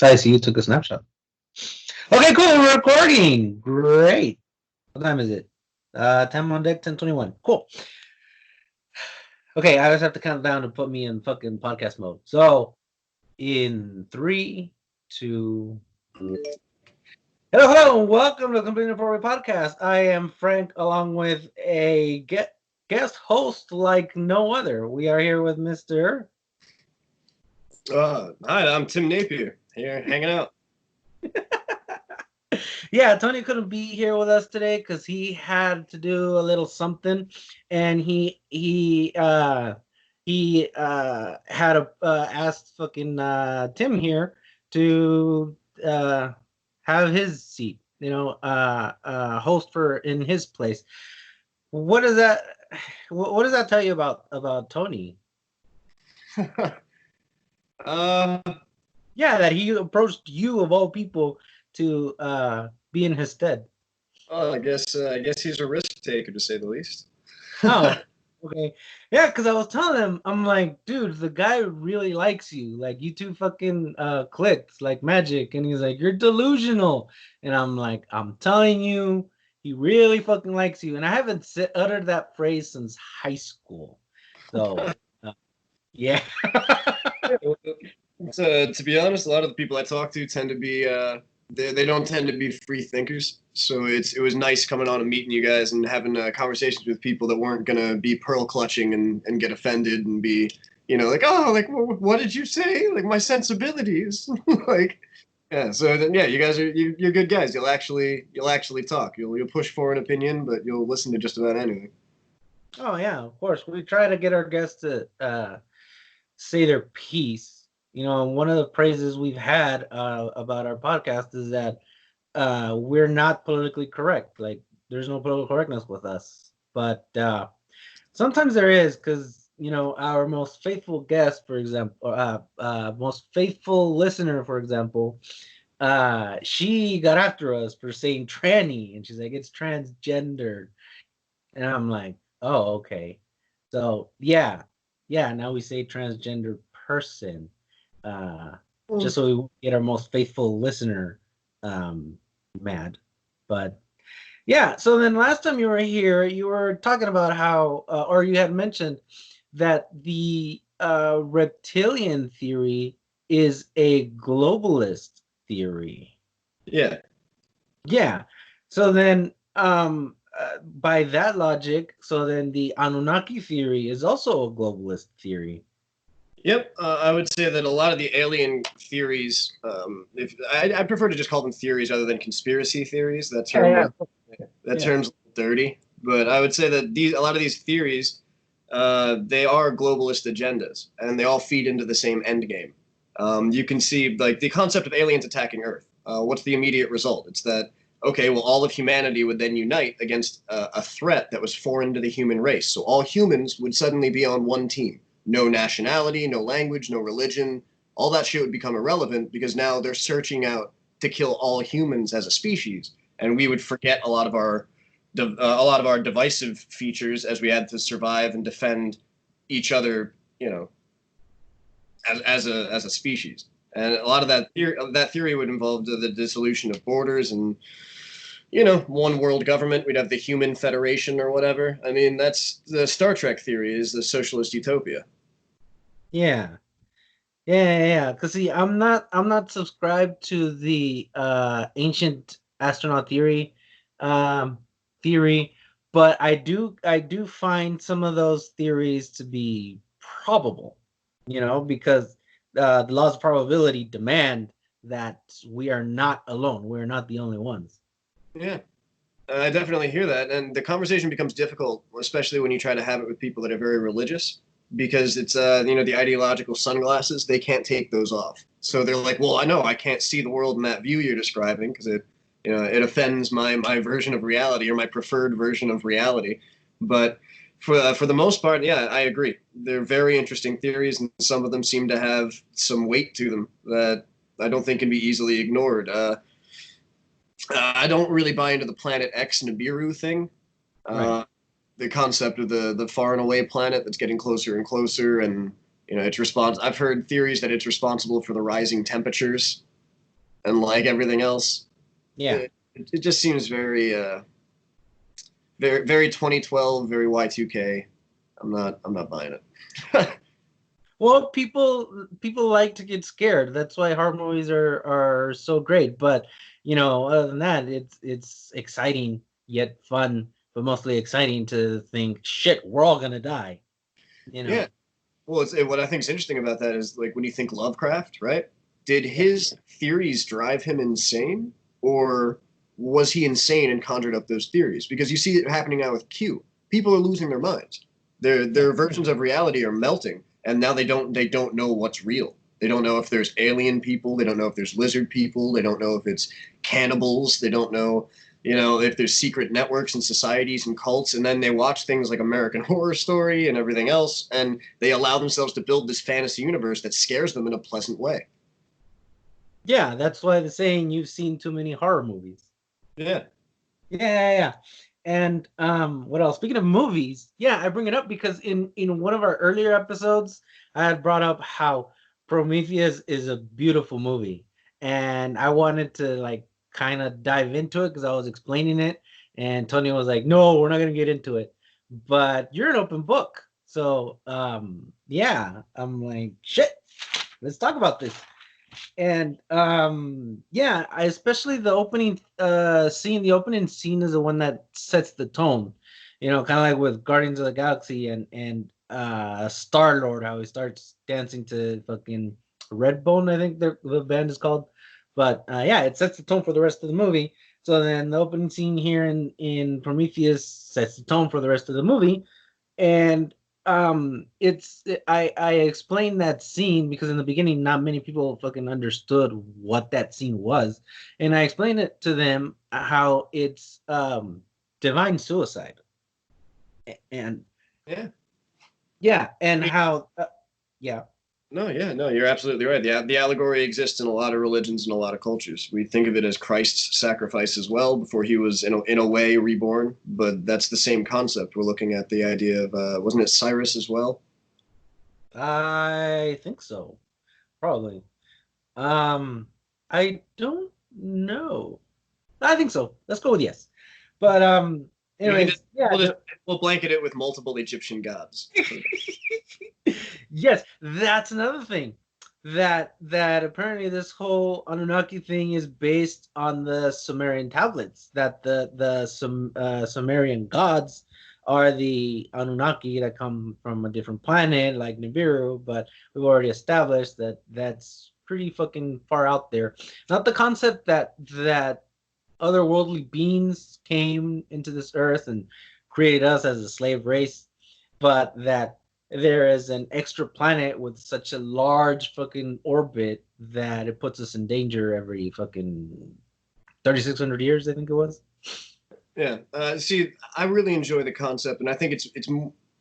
I see you took a snapshot. Okay, cool. We're recording. Great. What time is it? Time on deck, 10:21. Cool. Okay, I just have to count down to put me in fucking podcast mode. So, in three, two. Hello, hello, and welcome to the Complete Appropriate Podcast. I am Frank, along with a guest host like no other. We are here with Mr. Hi, I'm Tim Napier, here hanging out. Yeah, Tony couldn't be here with us today because he had to do a little something, and he had asked fucking Tim here to have his seat, host for in his place. What does that what does that tell you about Tony? uh, Yeah, that he approached you of all people to be in his stead. well, I guess he's a risk taker, to say the least. Oh, okay. Yeah, because I was telling him, I'm like, dude, the guy really likes you. Like, you two fucking clicked like magic. And he's like, you're delusional. And I'm like, I'm telling you, he really fucking likes you. And I haven't uttered that phrase since high school. So, yeah. To be honest, a lot of the people I talk to tend to be they don't tend to be free thinkers. So it was nice coming on and meeting you guys and having conversations with people that weren't gonna be pearl clutching and get offended and be like, oh, like what did you say, like my sensibilities. Like, yeah, so then, yeah, you guys you're good guys. You'll actually talk. You'll push for an opinion, but you'll listen to just about anything. Oh, yeah, of course. We try to get our guests to say their piece. One of the praises we've had about our podcast is that we're not politically correct. Like, there's no political correctness with us. But sometimes there is, because, our most faithful guest, for example, most faithful listener, for example, she got after us for saying tranny. And she's like, it's transgendered. And I'm like, oh, okay. So, yeah, now we say transgender person. Just so we get our most faithful listener mad. But yeah, so then last time you were here, you were talking about how, or you had mentioned that the reptilian theory is a globalist theory. Yeah. Yeah. So then, by that logic, so then the Anunnaki theory is also a globalist theory. Yep, I would say that a lot of the alien theories, if I prefer to just call them theories rather than conspiracy theories. That term, term's dirty, but I would say that a lot of these theories, they are globalist agendas, and they all feed into the same end game. You can see, like, the concept of aliens attacking Earth. What's the immediate result? It's that, okay, well, all of humanity would then unite against a threat that was foreign to the human race. So all humans would suddenly be on one team. No nationality, no language, no religion. All that shit would become irrelevant because now they're searching out to kill all humans as a species, and we would forget a lot of our divisive features as we had to survive and defend each other, as a species. And a lot of that theory would involve the dissolution of borders and one world government. We'd have the Human Federation or whatever. I mean, that's the Star Trek theory, is the socialist utopia. Yeah. Because see, I'm not subscribed to the ancient astronaut theory, but I do find some of those theories to be probable. Because the laws of probability demand that we are not alone. We're not the only ones. Yeah. I definitely hear that, and the conversation becomes difficult, especially when you try to have it with people that are very religious, because it's the ideological sunglasses, they can't take those off. So they're like, well, I know I can't see the world in that view you're describing because it offends my version of reality or my preferred version of reality. But for the most part, yeah, I agree. They're very interesting theories, and some of them seem to have some weight to them that I don't think can be easily ignored. I don't really buy into the Planet X Nibiru thing. Right. The concept of the far and away planet that's getting closer and closer, and I've heard theories that it's responsible for the rising temperatures and like everything else. Yeah. It just seems very, very, very 2012, very Y2K. I'm not buying it. Well, people like to get scared. That's why horror movies are so great. But other than that, it's exciting yet fun, but mostly exciting to think, shit, we're all gonna die. You Yeah. know. Well, what I think is interesting about that is like when you think Lovecraft, right? Did Yeah. his theories drive him insane, or was he insane and conjured up those theories? Because you see it happening now with Q. People are losing their minds. Their versions of reality are melting, and now they don't know what's real. They don't know if there's alien people. They don't know if there's lizard people. They don't know if it's cannibals. They don't know, if there's secret networks and societies and cults. And then they watch things like American Horror Story and everything else, and they allow themselves to build this fantasy universe that scares them in a pleasant way. Yeah, that's why the saying, you've seen too many horror movies. Yeah. Yeah, yeah, yeah. And what else? Speaking of movies, yeah, I bring it up because in one of our earlier episodes, I had brought up how Prometheus is a beautiful movie, and I wanted to like kind of dive into it because I was explaining it, and Tony was like, "No, we're not gonna get into it." But you're an open book, so yeah, I'm like, "Shit, let's talk about this." And yeah, I especially the opening scene. The opening scene is the one that sets the tone, kind of like with Guardians of the Galaxy and Star Lord, how he starts dancing to fucking Redbone, I think the band is called. But yeah, it sets the tone for the rest of the movie. So then the opening scene here in Prometheus sets the tone for the rest of the movie. And I explained that scene because in the beginning not many people fucking understood what that scene was, and I explained it to them how it's divine suicide. And Yeah. yeah, and I mean, how yeah. no, yeah, no, you're absolutely right. The allegory exists in a lot of religions and a lot of cultures. We think of it as Christ's sacrifice as well before he was, in a way, reborn. But that's the same concept. We're looking at the idea of, wasn't it Cyrus as well? I think so, probably. um I don't know. I think so. Let's go with yes. But We can just anyways, yeah. we'll blanket it with multiple Egyptian gods. Yes, that's another thing. That apparently this whole Anunnaki thing is based on the Sumerian tablets. That the Sumerian gods are the Anunnaki that come from a different planet, like Nibiru. But we've already established that that's pretty fucking far out there. Not the concept that otherworldly beings came into this earth and created us as a slave race, but that there is an extra planet with such a large fucking orbit that it puts us in danger every fucking 3,600 years, I think it was. Yeah. See, I really enjoy the concept, and I think it's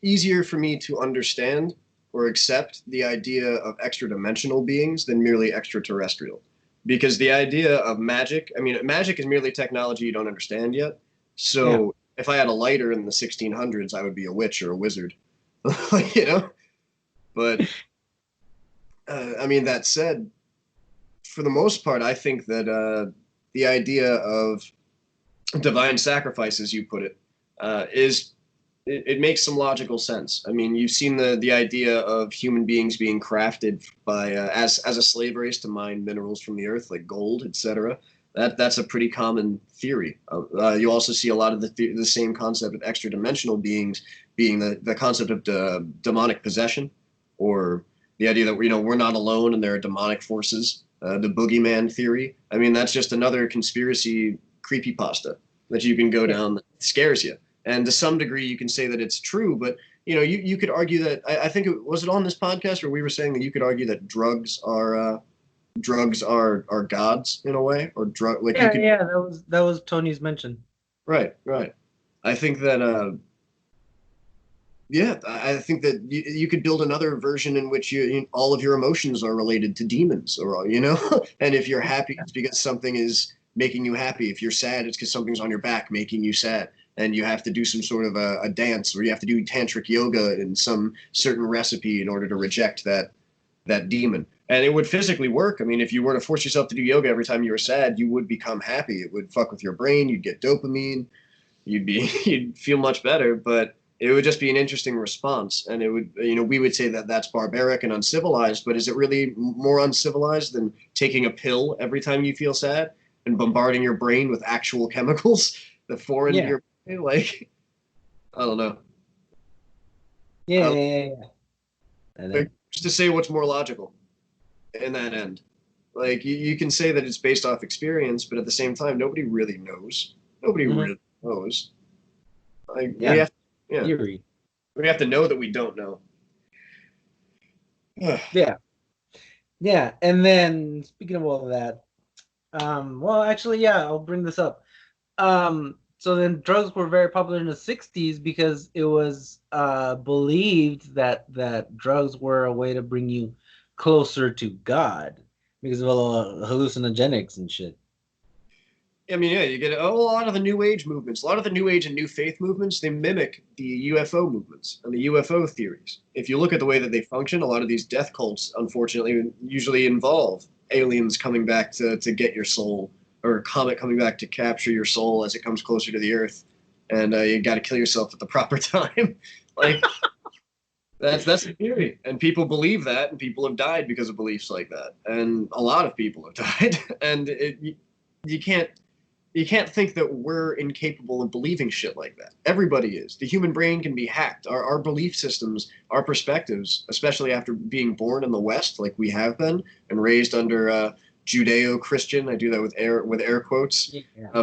easier for me to understand or accept the idea of extra dimensional beings than merely extraterrestrial. Because the idea of magic, I mean, magic is merely technology you don't understand yet. Yeah. So if I had a lighter in the 1600s, I would be a witch or a wizard, you know? But I mean, that said, for the most part, I think that the idea of divine sacrifice, as you put it, is it makes some logical sense. I mean, you've seen the idea of human beings being crafted by as a slave race to mine minerals from the earth, like gold, etc. That's a pretty common theory. You also see a lot of the same concept of extra dimensional beings being the concept of demonic possession, or the idea that we're not alone and there are demonic forces. The boogeyman theory. I mean, that's just another conspiracy creepypasta that you can go down that scares you. And to some degree, you can say that it's true, but you could argue that I think was it on this podcast where we were saying that you could argue that drugs are gods in a way, or drug like you Yeah, could yeah, that was Tony's mention. right. I think that yeah, I think that you could build another version in which all of your emotions are related to demons, or and if you're happy, it's because something is making you happy. If you're sad, it's because something's on your back making you sad, and you have to do some sort of a dance, or you have to do tantric yoga in some certain recipe in order to reject that demon. And it would physically work. I mean, if you were to force yourself to do yoga every time you were sad, you would become happy. It would fuck with your brain. You'd get dopamine. You'd feel much better. But it would just be an interesting response. And it would, we would say that that's barbaric and uncivilized. But is it really more uncivilized than taking a pill every time you feel sad and bombarding your brain with actual chemicals that foreign to your brain? Like, I don't know. Yeah. Just to say what's more logical in that end. Like you can say that it's based off experience, but at the same time, nobody really knows. Nobody really knows. Like we have to know that we don't know. Yeah. And then speaking of all of that, well, actually, I'll bring this up. So then drugs were very popular in the 60s because it was believed that drugs were a way to bring you closer to God because of all the hallucinogenics and shit. I mean, you get a lot of the New Age movements, a lot of the New Age and New Faith movements, they mimic the UFO movements and the UFO theories. If you look at the way that they function, a lot of these death cults, unfortunately, usually involve aliens coming back to get your soul, or a comet coming back to capture your soul as it comes closer to the Earth, and you got to kill yourself at the proper time. Like that's the theory, and people believe that, and people have died because of beliefs like that, and a lot of people have died, and you can't think that we're incapable of believing shit like that. Everybody is. The human brain can be hacked. Our belief systems, our perspectives, especially after being born in the West, like we have been, and raised under Judeo-Christian, I do that with air quotes,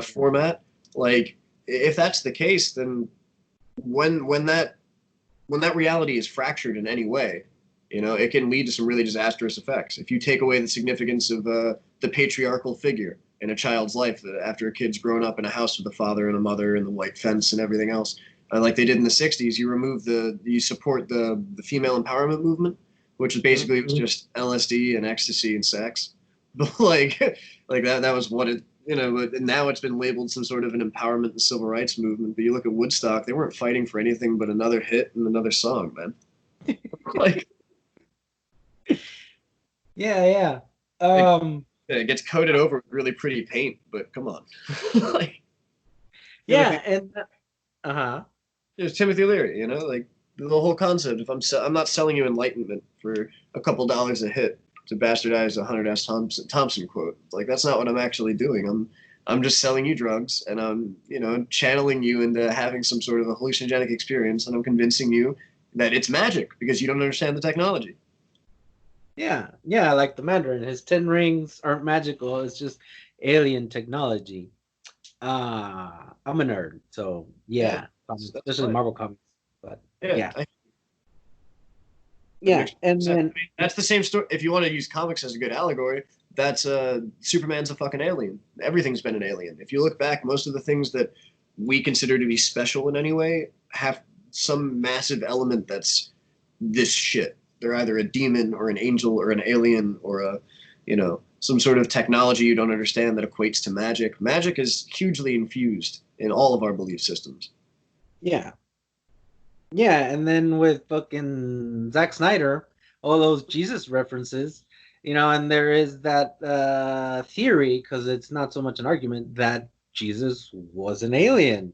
format. Like, if that's the case, then when that reality is fractured in any way, it can lead to some really disastrous effects. If you take away the significance of the patriarchal figure in a child's life, that after a kid's grown up in a house with a father and a mother and the white fence and everything else, like they did in the 60s, you support the female empowerment movement, which basically was just LSD and ecstasy and sex. But like that was what it, but now it's been labeled some sort of an empowerment and civil rights movement. But you look at Woodstock, they weren't fighting for anything but another hit and another song, man. Like, it gets coated over with really pretty paint, but come on. Like, There's Timothy Leary, like the whole concept. If I'm not selling you enlightenment for a couple dollars a hit to bastardize a Hunter S. Thompson quote, like that's not what I'm actually doing. I'm just selling you drugs, and I'm channeling you into having some sort of a hallucinogenic experience, and I'm convincing you that it's magic because you don't understand the technology. Yeah, like the Mandarin. His 10 rings aren't magical. It's just alien technology. I'm a nerd, so especially Marvel comics. But and then that's the same story. If you want to use comics as a good allegory, that's Superman's a fucking alien. Everything's been an alien. If you look back, most of the things that we consider to be special in any way have some massive element that's this shit. They're either a demon or an angel or an alien or some sort of technology you don't understand that equates to magic. Magic is hugely infused in all of our belief systems. Yeah, and then with fucking Zack Snyder, all those Jesus references, and there is that theory, because it's not so much an argument, that Jesus was an alien.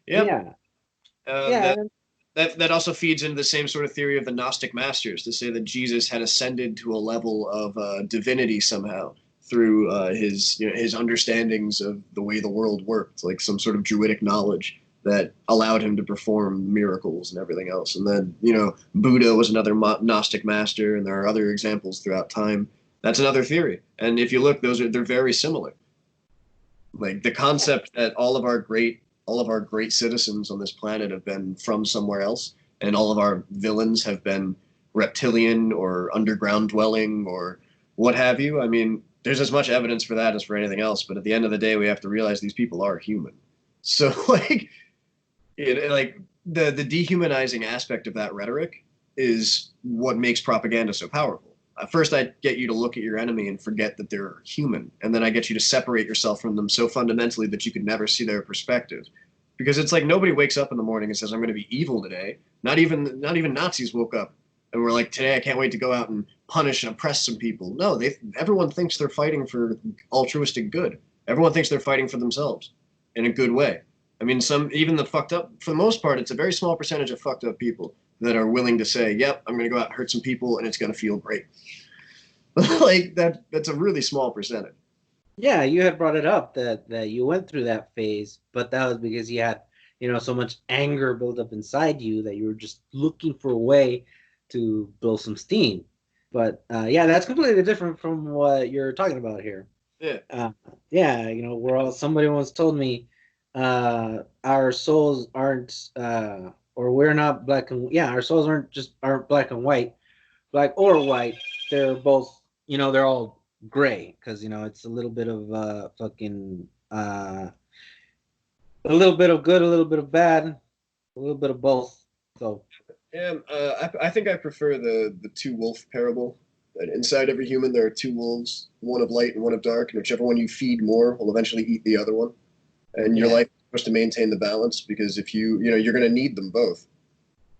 Yep. That also feeds into the same sort of theory of the Gnostic masters, to say that Jesus had ascended to a level of divinity somehow through his understandings of the way the world worked, like some sort of druidic knowledge that allowed him to perform miracles and everything else. And then, Buddha was another Gnostic master, and there are other examples throughout time. That's another theory. And if you look, they're very similar. Like the concept that all of our great citizens on this planet have been from somewhere else, and all of our villains have been reptilian or underground dwelling or what have you. I mean, there's as much evidence for that as for anything else. But at the end of the day, we have to realize these people are human. So the dehumanizing aspect of that rhetoric is what makes propaganda so powerful. First, I get you to look at your enemy and forget that they're human, and then I get you to separate yourself from them so fundamentally that you can never see their perspective. Because it's like nobody wakes up in the morning and says, "I'm going to be evil today." Not even Nazis woke up And we're like, today I can't wait to go out and punish and oppress some people. No, everyone thinks they're fighting for altruistic good. Everyone thinks they're fighting for themselves in a good way. I mean, even the fucked up, for the most part, it's a very small percentage of fucked up people that are willing to say, yep, I'm going to go out and hurt some people and it's going to feel great. Like that's a really small percentage. Yeah, you had brought it up that you went through that phase, but that was because you had, so much anger built up inside you that you were just looking for a way to blow some steam. But yeah, that's completely different from what you're talking about here. Yeah. Yeah, we're all, somebody once told me our souls aren't or we're not black and yeah, our souls aren't black and white, black or white. They're both, they're all gray because it's a little bit of fucking a little bit of good, a little bit of bad, a little bit of both. So yeah, I think I prefer the two wolf parable. That inside every human there are two wolves, one of light and one of dark, and whichever one you feed more will eventually eat the other one. And your life is supposed to maintain the balance because if you're going to need them both.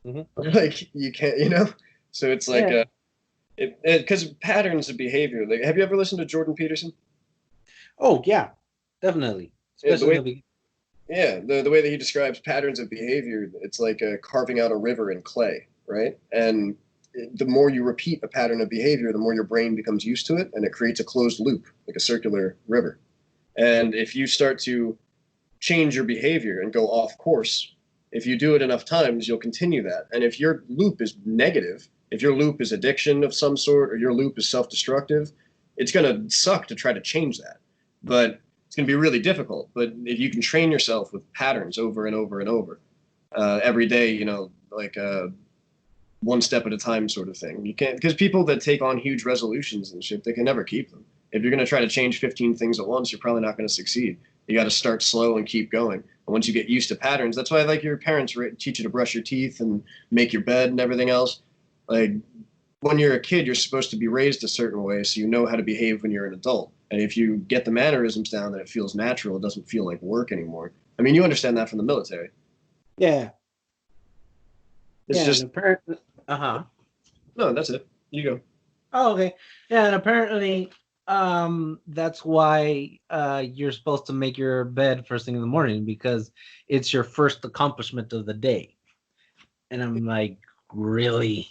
Mm-hmm. Like you can't, So it's like because patterns of behavior. Like, have you ever listened to Jordan Peterson? Oh yeah, definitely. Especially the way that he describes patterns of behavior, it's like carving out a river in clay, right? And the more you repeat a pattern of behavior, the more your brain becomes used to it, and it creates a closed loop, like a circular river. And if you start to change your behavior and go off course, if you do it enough times, you'll continue that. And if your loop is negative, if your loop is addiction of some sort, or your loop is self-destructive, it's going to suck to try to change that. But it's going to be really difficult. But if you can train yourself with patterns over and over and over, every day, like one step at a time sort of thing. You can't, because people that take on huge resolutions and shit, they can never keep them. If you're going to try to change 15 things at once, you're probably not going to succeed. You got to start slow and keep going. And once you get used to patterns, that's why like your parents teach you to brush your teeth and make your bed and everything else. Like when you're a kid, you're supposed to be raised a certain way so you know how to behave when you're an adult. And if you get the mannerisms down, then it feels natural. It doesn't feel like work anymore. I mean, you understand that from the military. Yeah. It's just apparently, No, that's it. You go. Oh, okay. Yeah, and apparently, that's why you're supposed to make your bed first thing in the morning because it's your first accomplishment of the day. And I'm like, really?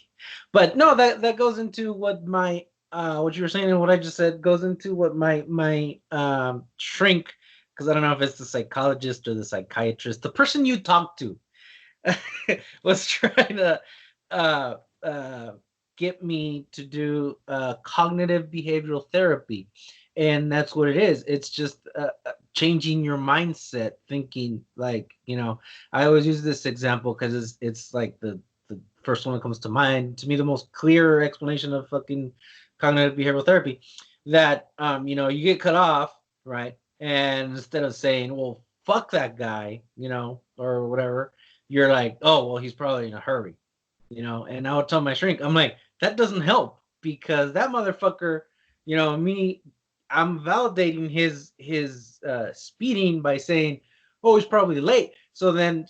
But no, that goes into what my what you were saying and what I just said goes into what my shrink, because I don't know if it's the psychologist or the psychiatrist, the person you talk to was trying to get me to do cognitive behavioral therapy. And that's what it is. It's just changing your mindset, thinking like, I always use this example because it's like the first one that comes to mind. To me, the most clear explanation of fucking cognitive behavioral therapy that, you get cut off, right? And instead of saying, well, fuck that guy, or whatever, you're like, oh, well, he's probably in a hurry, and I would tell my shrink, I'm like, that doesn't help because that motherfucker, I'm validating his speeding by saying, oh, he's probably late. So then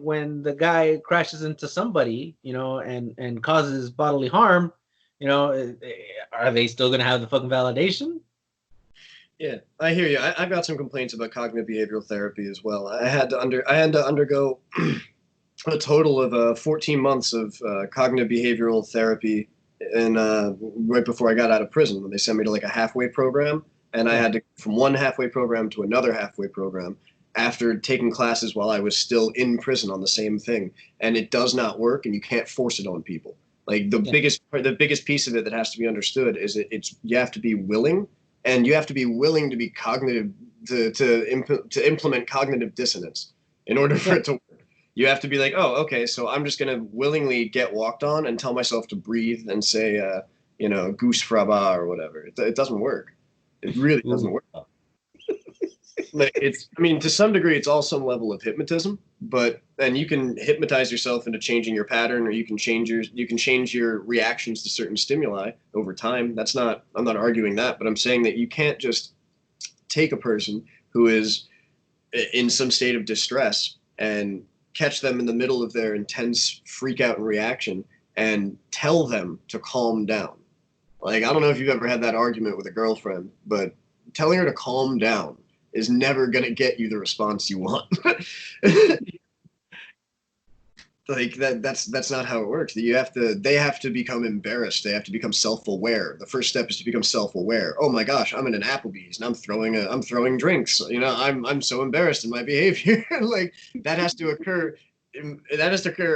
when the guy crashes into somebody, and causes bodily harm, are they still going to have the fucking validation? Yeah, I hear you. I've got some complaints about cognitive behavioral therapy as well. I had to undergo a total of 14 months of cognitive behavioral therapy, and right before I got out of prison, when they sent me to like a halfway program, and I had to from one halfway program to another halfway program after taking classes while I was still in prison on the same thing, and it does not work, and you can't force it on people. Like the biggest piece of it that has to be understood is it's you have to be willing, and you have to be willing to be cognitive to implement cognitive dissonance in order for it to work. You have to be like, oh, okay, so I'm just going to willingly get walked on and tell myself to breathe and say, goose fraba or whatever. It doesn't work. It really doesn't work. Like to some degree, it's all some level of hypnotism, and you can hypnotize yourself into changing your pattern, or you can change your reactions to certain stimuli over time. I'm not arguing that, but I'm saying that you can't just take a person who is in some state of distress and catch them in the middle of their intense freak out and reaction and tell them to calm down. Like, I don't know if you've ever had that argument with a girlfriend, but telling her to calm down is never going to get you the response you want. Like that's not how it works. They have to become embarrassed. They have to become self-aware. The first step is to become self-aware. Oh my gosh, I'm in an Applebee's and I'm throwing drinks. You know, I'm so embarrassed in my behavior. Like that has to occur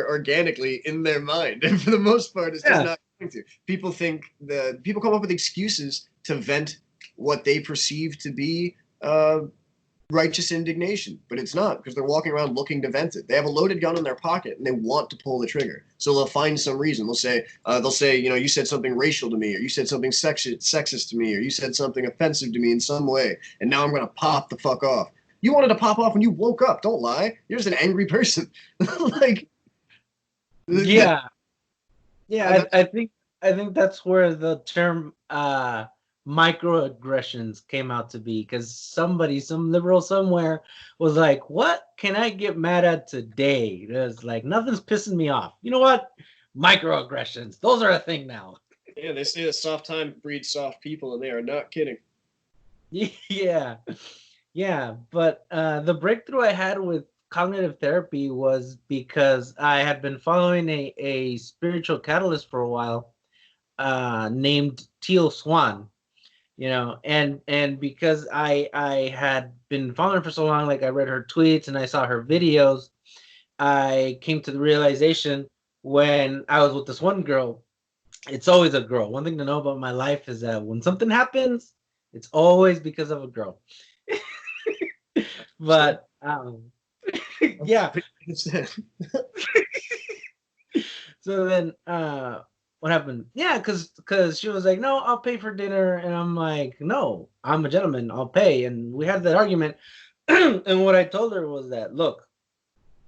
organically in their mind. And for the most part it's just not going to. People come up with excuses to vent what they perceive to be righteous indignation, but it's not, because they're walking around looking to vent it. They have a loaded gun in their pocket and they want to pull the trigger, so they'll find some reason. They'll say, you know, you said something racial to me, or you said something sexist to me, or you said something offensive to me in some way, and now I'm going to pop the fuck off. You wanted to pop off when you woke up. Don't lie. You're just an angry person. Like, yeah, I think that's where the term microaggressions came out to be, because some liberal somewhere was like, what can I get mad at today? There's like, nothing's pissing me off. You know what? Microaggressions, those are a thing now. Yeah, they say that soft time breeds soft people, and they are not kidding. Yeah, but the breakthrough I had with cognitive therapy was because I had been following a spiritual catalyst for a while, named Teal Swan. You know, and because I had been following her for so long, like I read her tweets and I saw her videos, I came to the realization when I was with this one girl, it's always a girl. One thing to know about my life is that when something happens, it's always because of a girl. But yeah. So then what happened? Yeah, because she was like, no, I'll pay for dinner. And I'm like, no, I'm a gentleman, I'll pay. And we had that argument. And what I told her was that, look,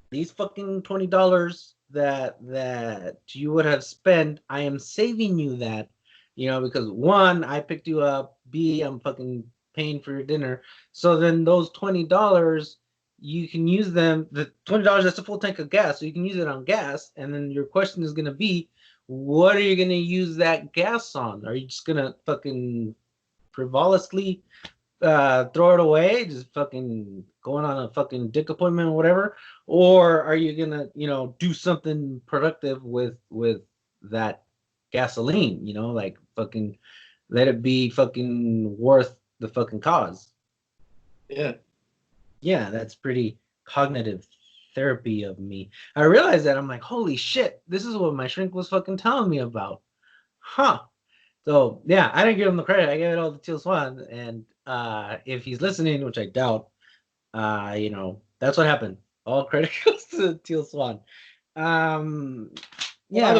these fucking $20 that you would have spent, I am saving you that, you know, because one, I picked you up, B, I'm fucking paying for your dinner. So then those $20, you can use them, the $20, that's a full tank of gas, so you can use it on gas. And then your question is going to be, what are you going to use that gas on? Are you just going to fucking frivolously throw it away, just fucking going on a fucking dick appointment or whatever? Or are you going to, you know, do something productive with that gasoline, you know, like fucking let it be fucking worth the fucking cause? Yeah, that's pretty cognitive therapy of me. I realized that, I'm like, holy shit, this is what my shrink was fucking telling me about. Huh. So yeah, I didn't give him the credit. I gave it all to Teal Swan. And if he's listening, which I doubt, you know, that's what happened. All credit goes to Teal Swan. Yeah. A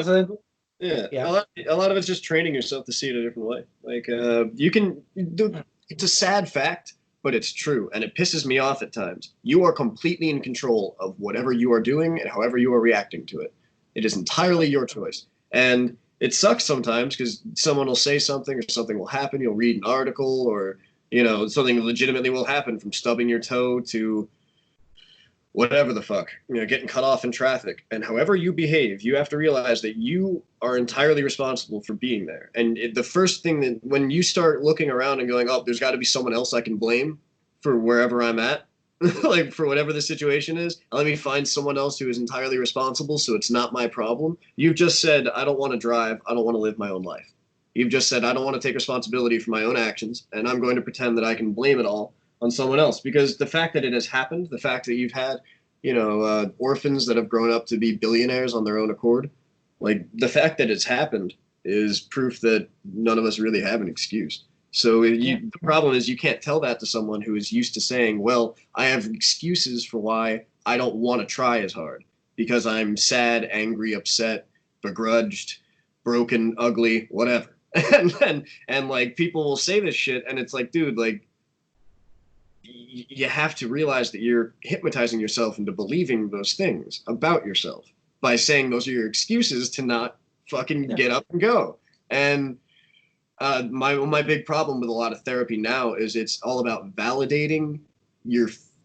lot of it's just training yourself to see it a different way. Like it's a sad fact, but it's true, and it pisses me off at times. You are completely in control of whatever you are doing and however you are reacting to it. It is entirely your choice. And it sucks sometimes because someone will say something or something will happen. You'll read an article, or, you know, something legitimately will happen, from stubbing your toe to whatever the fuck, you know, getting cut off in traffic. And however you behave, you have to realize that you are entirely responsible for being there. And the first thing that, when you start looking around and going, oh, there's got to be someone else I can blame for wherever I'm at, like for whatever the situation is, let me find someone else who is entirely responsible so it's not my problem. You've just said, I don't want to drive, I don't want to live my own life. You've just said, I don't want to take responsibility for my own actions, and I'm going to pretend that I can blame it all on someone else. Because the fact that it has happened, the fact that you've had, you know, orphans that have grown up to be billionaires on their own accord, like the fact that it's happened is proof that none of us really have an excuse. So the problem is you can't tell that to someone who is used to saying, well, I have excuses for why I don't want to try as hard, because I'm sad, angry, upset, begrudged, broken, ugly, whatever. And like people will say this shit, and it's like, dude, like, you have to realize that you're hypnotizing yourself into believing those things about yourself by saying those are your excuses to not fucking get up and go. And my big problem with a lot of therapy now is it's all about validating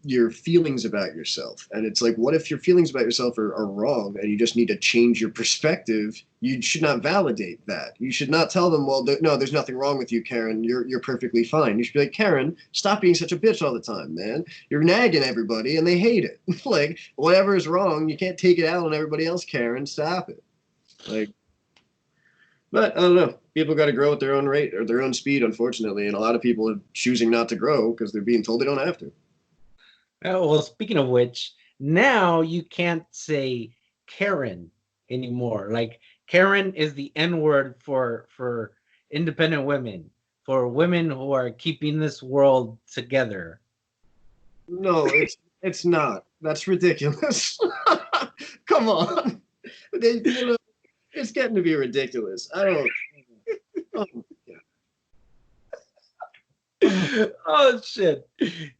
your feelings about yourself. And it's like, what if your feelings about yourself are wrong and you just need to change your perspective? You should not validate that. You should not tell them, well, no, there's nothing wrong with you, Karen. You're perfectly fine. You should be like, Karen, stop being such a bitch all the time, man. You're nagging everybody and they hate it. Like, whatever is wrong, you can't take it out on everybody else, Karen. Stop it. Like, but I don't know. People got to grow at their own rate or their own speed, unfortunately. And a lot of people are choosing not to grow because they're being told they don't have to. Oh, well, speaking of which, now you can't say Karen anymore. Like Karen is the N word for independent women, for women who are keeping this world together. No, it's not. That's ridiculous. Come on. It's getting to be ridiculous. I don't. Oh, yeah. Oh shit.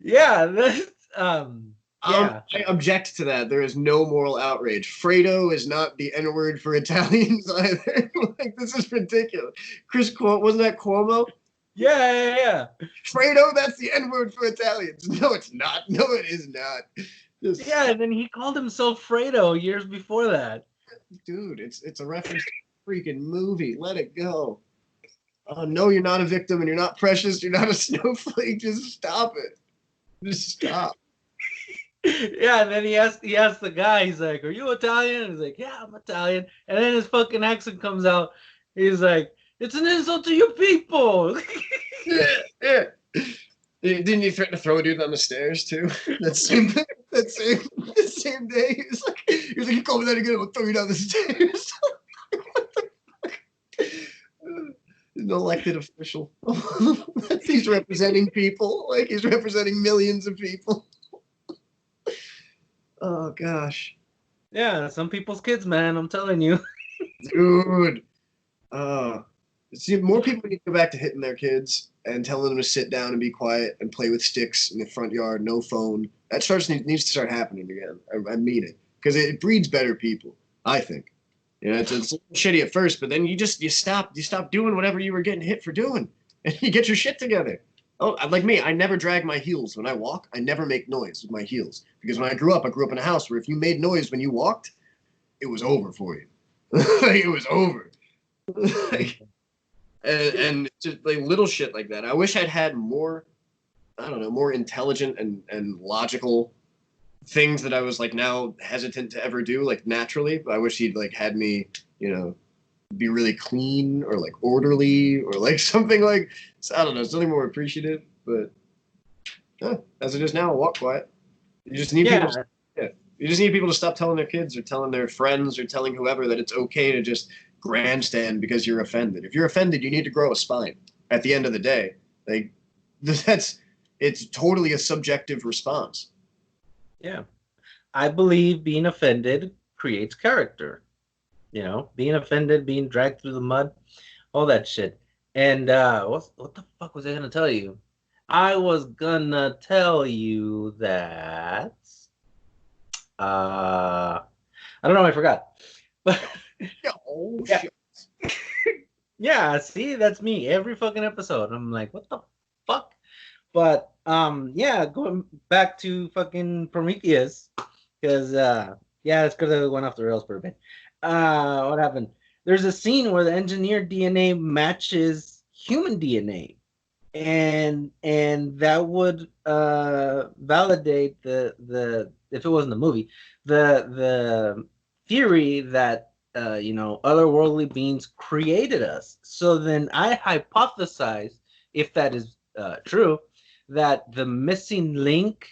Yeah, that's yeah. I object to that. There is no moral outrage. Fredo is not the N word for Italians either. Like, this is ridiculous. Chris Cuomo, wasn't that Cuomo? Yeah. Fredo, that's the N word for Italians. No, it's not. No, it is not. Yeah, and then he called himself Fredo years before that. Dude, it's a reference to a freaking movie. Let it go. Oh, no, you're not a victim and you're not precious. You're not a snowflake. Just stop it. Just stop. Yeah, and then he asked the guy, he's like, "Are you Italian?" He's like, "Yeah, I'm Italian." And then his fucking accent comes out. He's like, "It's an insult to you people." Yeah. Didn't you threaten to throw a dude on the stairs too? That same day, he was like, "You call me that again, I'll throw you down the stairs." What the fuck? An elected official. He's representing people. Like, he's representing millions of people. Oh gosh. Yeah, some people's kids, man. I'm telling you. Dude. See, more people need to go back to hitting their kids and telling them to sit down and be quiet and play with sticks in the front yard, no phone. That needs to start happening again. I mean it, because it breeds better people, I think. You know, it's shitty at first, but then you stop doing whatever you were getting hit for doing, and you get your shit together. Oh, like me, I never drag my heels when I walk. I never make noise with my heels, because when I grew up in a house where if you made noise when you walked, it was over for you. Like, it was over. Like, and just like little shit like that. I wish I'd had more, I don't know, more intelligent and logical things that I was like now hesitant to ever do, like naturally. I wish he'd like had me, you know, be really clean or like orderly or like something like, I don't know, something more appreciative. But as it is now, I'll walk quiet. You just need people. You just need people to stop telling their kids or telling their friends or telling whoever that it's okay to just grandstand because you're offended. If you're offended, you need to grow a spine. At the end of the day, like it's totally a subjective response. Yeah, I believe being offended creates character. You know, being offended, being dragged through the mud, all that shit. And what the fuck was I gonna tell you? I was gonna tell you that I don't know, I forgot. But Oh, yeah. shit. Yeah, see, that's me every fucking episode. I'm like, what the fuck? But yeah, going back to fucking Prometheus, because yeah, it's because it went off the rails for a bit. What happened? There's a scene where the engineered DNA matches human DNA, and that would validate the if it wasn't a movie, the theory that you know, otherworldly beings created us. So then I hypothesize, if that is true, that the missing link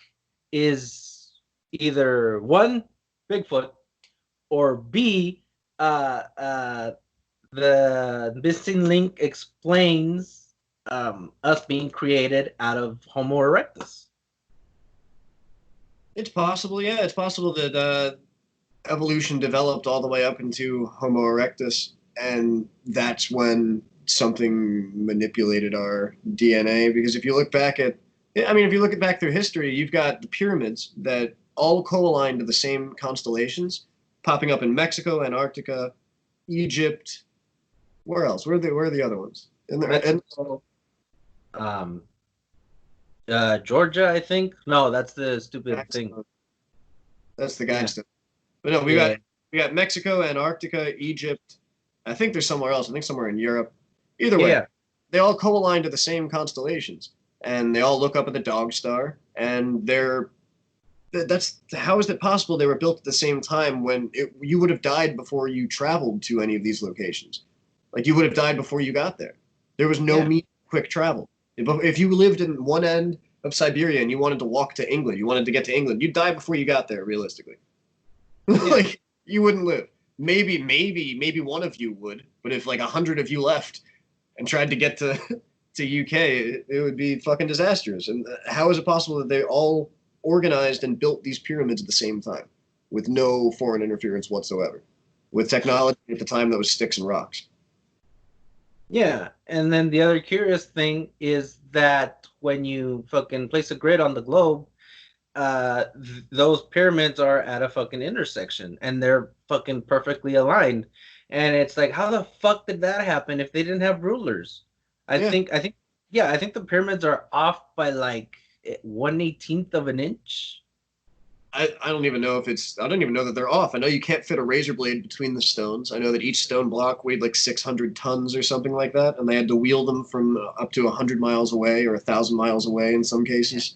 is either one, Bigfoot, or B, the missing link explains us being created out of Homo erectus. It's possible, yeah. It's possible that evolution developed all the way up into Homo erectus, and that's when something manipulated our DNA. Because if you look back through history, you've got the pyramids that all co-align to the same constellations, popping up in Mexico, Antarctica, Egypt. Where else? Where are the other ones? Mexico, Georgia, I think. No, that's the stupid thing. That's the Yeah, gangster. But no, yeah, we got Mexico, Antarctica, Egypt. I think there's somewhere else. I think somewhere in Europe. Either way, yeah, they all co-align to the same constellations, and they all look up at the Dog Star, and that's how is it possible they were built at the same time when you would have died before you traveled to any of these locations? Like you would have died before you got there. There was no yeah, quick travel. If you lived in one end of Siberia and you wanted to walk to England, you wanted to get to England, you'd die before you got there, realistically. yeah, Like you wouldn't live. Maybe one of you would, but if like 100 of you left and tried to get to to UK, it would be fucking disastrous. And how is it possible that they all organized and built these pyramids at the same time with no foreign interference whatsoever, with technology at the time that was sticks and rocks? yeah. And then the other curious thing is that when you fucking place a grid on the globe, those pyramids are at a fucking intersection and they're fucking perfectly aligned. And it's like, how the fuck did that happen if they didn't have rulers? Yeah, Yeah, I think the pyramids are off by like 1/18th of an inch. I don't even know if it's. I don't even know that they're off. I know you can't fit a razor blade between the stones. I know that each stone block weighed like 600 tons or something like that, and they had to wheel them from up to 100 miles away or 1,000 miles away in some cases.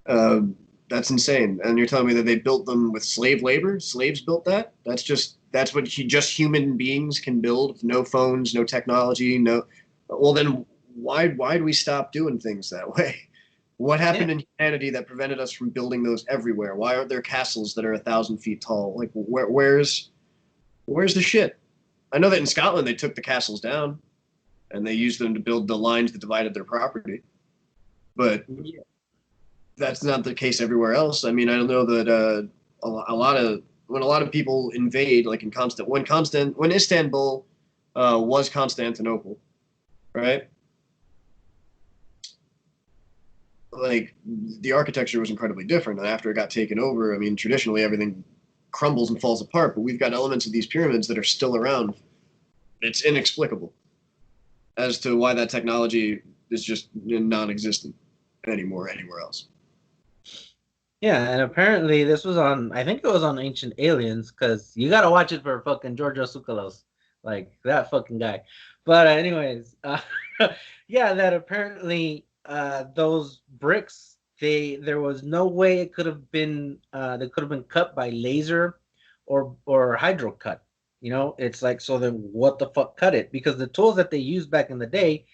Uh, that's insane. And you're telling me that they built them with slave labor? Slaves built that? That's what just human beings can build. No phones, no technology, no. Well, then why do we stop doing things that way? What Yeah. happened in humanity that prevented us from building those everywhere? Why aren't there castles that are 1,000 feet tall? Like where's the shit? I know that in Scotland they took the castles down and they used them to build the lines that divided their property, but Yeah. that's not the case everywhere else. I mean, I don't know that a lot of when a lot of people invade, like in when Istanbul was Constantinople, right? Like the architecture was incredibly different, and after it got taken over, I mean, traditionally everything crumbles and falls apart. But we've got elements of these pyramids that are still around. It's inexplicable as to why that technology is just non-existent anymore anywhere else. Yeah, and apparently this was on, I think it was on Ancient Aliens, because you gotta watch it for fucking Giorgio Tsoukalos, like that fucking guy. But anyways, yeah, that apparently those bricks, there was no way it could have been they could have been cut by laser or hydro cut. You know, it's like, so then what the fuck cut it? Because the tools that they used back in the day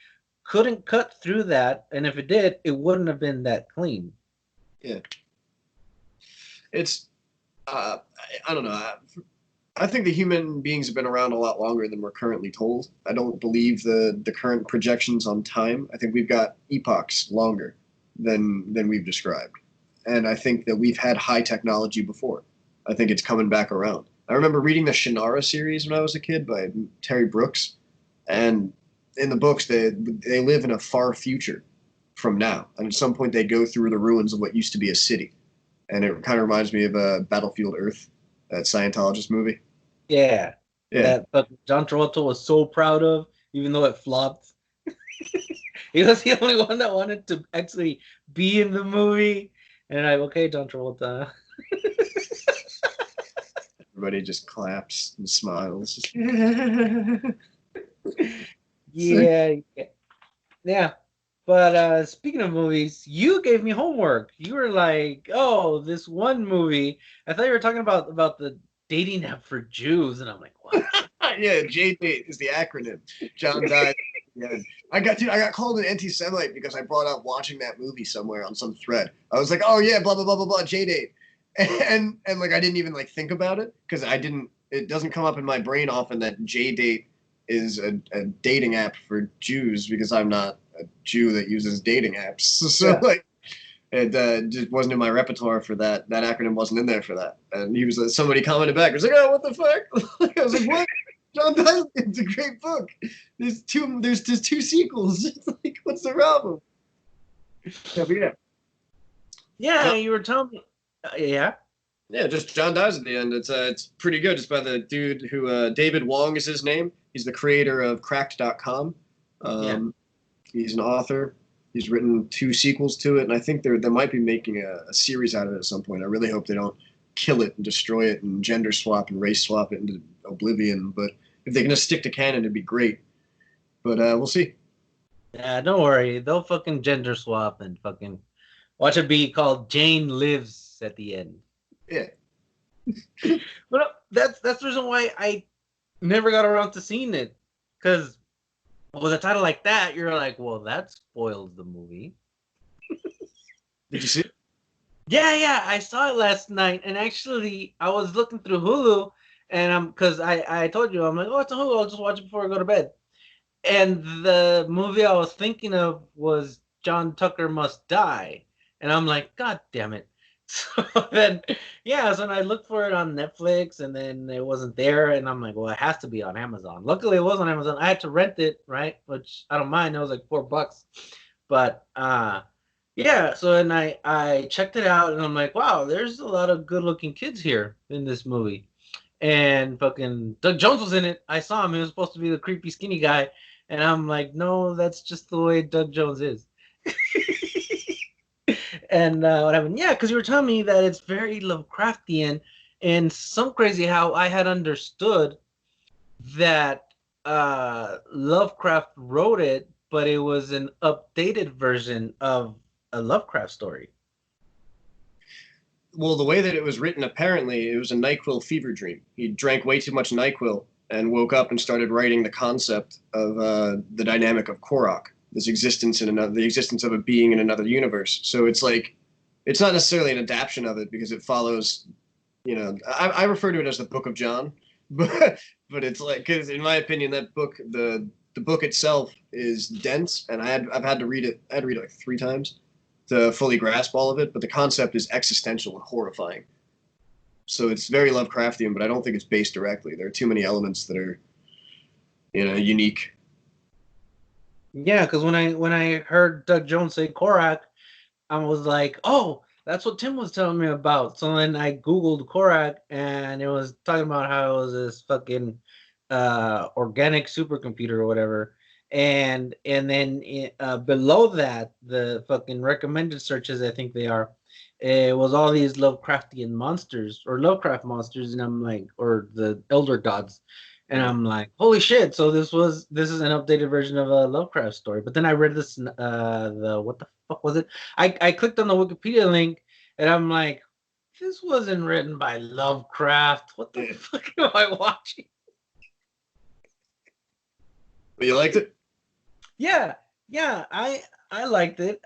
couldn't cut through that, and if it did, it wouldn't have been that clean. Yeah, it's I don't know. I think the human beings have been around a lot longer than we're currently told. I don't believe the current projections on time. I think we've got epochs longer than we've described, and I think that we've had high technology before. I think it's coming back around. I remember reading the Shannara series when I was a kid by Terry Brooks, and in the books they live in a far future from now, and at some point they go through the ruins of what used to be a city, and it kind of reminds me of Battlefield Earth, that Scientologist movie. Yeah, Yeah, that fucking John Travolta was so proud of, even though it flopped. He was the only one that wanted to actually be in the movie. And I'm like, okay, John Travolta. everybody just claps and smiles. Yeah, yeah. Yeah. But speaking of movies, you gave me homework. You were like, "Oh, this one movie." I thought you were talking about the dating app for Jews, and I'm like, "What?" Yeah, JDate is the acronym. John died. Yeah. I got called an anti-Semite because I brought up watching that movie somewhere on some thread. I was like, oh yeah, blah blah blah blah blah, JDate, and like I didn't even like think about it because I didn't. It doesn't come up in my brain often that JDate is a dating app for Jews because I'm not a Jew that uses dating apps. So Yeah. like it just wasn't in my repertoire for that. That acronym wasn't in there for that. And he was somebody commented back. I was like, oh, what the fuck? I was like, what? John Dyson's it's a great book. There's two sequels. It's like, what's the problem? Yeah, but yeah. Yeah, John, you were telling me. Yeah. yeah, just John dies at the end. It's pretty good. It's by the dude who David Wong is his name. He's the creator of Cracked.com. Yeah. He's an author. He's written 2 sequels to it, and I think they might be making a series out of it at some point. I really hope they don't kill it and destroy it and gender swap and race swap it into oblivion. But if they're gonna stick to canon, it'd be great. But we'll see. Yeah, don't worry. They'll fucking gender swap and fucking watch it be called Jane Lives at the end. Yeah. But that's the reason why I never got around to seeing it. Because with a title like that, you're like, well, that spoils the movie. Did you see it? Yeah, I saw it last night, and actually, I was looking through Hulu, and because I told you, I'm like, oh, it's a Hulu, I'll just watch it before I go to bed. And the movie I was thinking of was John Tucker Must Die, and I'm like, God damn it! So then, yeah, so I looked for it on Netflix, and then it wasn't there, and I'm like, well, it has to be on Amazon. Luckily, it was on Amazon. I had to rent it, right? Which I don't mind. It was like $4, but yeah, so then I checked it out and I'm like, wow, there's a lot of good looking kids here in this movie. And fucking Doug Jones was in it. I saw him. He was supposed to be the creepy skinny guy. And I'm like, no, that's just the way Doug Jones is. And what happened? Yeah, because you were telling me that it's very Lovecraftian, and some crazy how I had understood that Lovecraft wrote it, but it was an updated version of a Lovecraft story. Well, the way that it was written, apparently, it was a NyQuil fever dream. He drank way too much NyQuil and woke up and started writing the concept of the dynamic of Korok, this existence in another, the existence of a being in another universe. So it's like, it's not necessarily an adaptation of it because it follows, you know, I refer to it as the Book of John, but it's like, because in my opinion, that book, the book itself is dense, and I've had to read it. I had to read it like 3 times to fully grasp all of it. But the concept is existential and horrifying. So it's very Lovecraftian, but I don't think it's based directly. There are too many elements that are, you know, unique. Yeah, because when I heard Doug Jones say Korak, I was like, oh, that's what Tim was telling me about. So then I Googled Korak, and it was talking about how it was this fucking organic supercomputer or whatever. And then below that, the fucking recommended searches, I think they are, it was all these Lovecraftian monsters or Lovecraft monsters, and I'm like, or the Elder Gods. And I'm like, holy shit! So this is an updated version of a Lovecraft story. But then I read this, the what the fuck was it? I clicked on the Wikipedia link, and I'm like, this wasn't written by Lovecraft. What the fuck am I watching? But you liked it? Yeah, I liked it.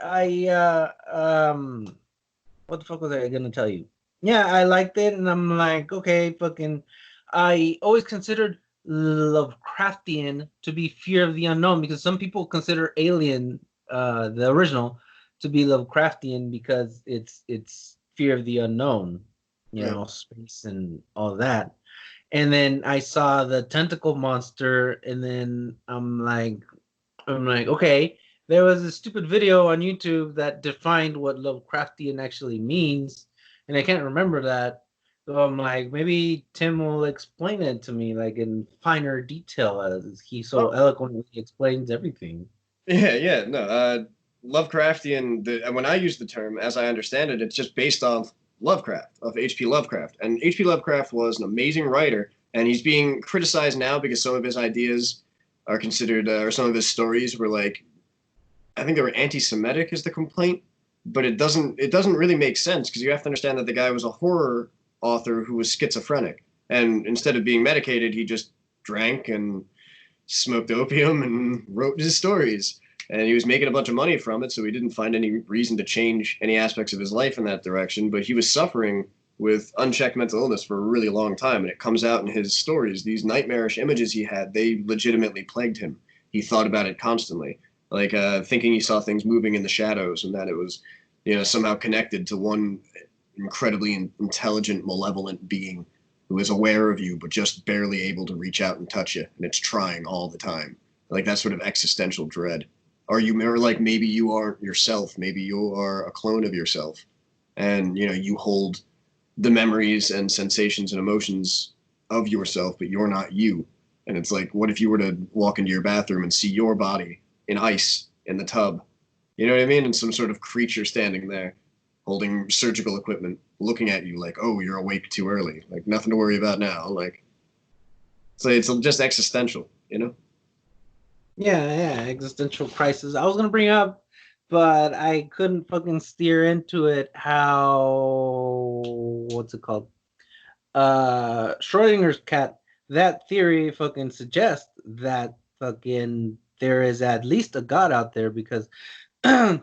What the fuck was I gonna tell you? Yeah, I liked it, and I'm like, okay, fucking. I always considered Lovecraftian to be fear of the unknown because some people consider Alien, the original, to be Lovecraftian because it's fear of the unknown, you know, space and all that. And then I saw the tentacle monster, and then I'm like, okay, there was a stupid video on YouTube that defined what Lovecraftian actually means, and I can't remember that. So I'm like, maybe Tim will explain it to me, like in finer detail, as he so eloquently explains everything. Yeah. No, Lovecraftian. When I use the term, as I understand it, it's just based off Lovecraft, of H.P. Lovecraft, and H.P. Lovecraft was an amazing writer, and he's being criticized now because some of his ideas are considered, or some of his stories were like, I think they were anti-Semitic, is the complaint, but it doesn't really make sense because you have to understand that the guy was a horror author who was schizophrenic, and instead of being medicated, he just drank and smoked opium and wrote his stories. And he was making a bunch of money from it, so he didn't find any reason to change any aspects of his life in that direction. But he was suffering with unchecked mental illness for a really long time, and it comes out in his stories. These nightmarish images he had, they legitimately plagued him. He thought about it constantly, like thinking he saw things moving in the shadows, and that it was, you know, somehow connected to one incredibly intelligent, malevolent being who is aware of you, but just barely able to reach out and touch you, and it's trying all the time. Like that sort of existential dread. Are you, or like maybe you aren't yourself, maybe you are a clone of yourself, and you know you hold the memories and sensations and emotions of yourself, but you're not you. And it's like, what if you were to walk into your bathroom and see your body in ice in the tub, You know what I mean? And some sort of creature standing there, holding surgical equipment, looking at you like, oh, you're awake too early. Like, nothing to worry about now. Like, so it's just existential, you know? Yeah, existential crisis. I was gonna bring up, but I couldn't fucking steer into it. How what's it called? Schrodinger's cat. That theory fucking suggests that fucking there is at least a god out there because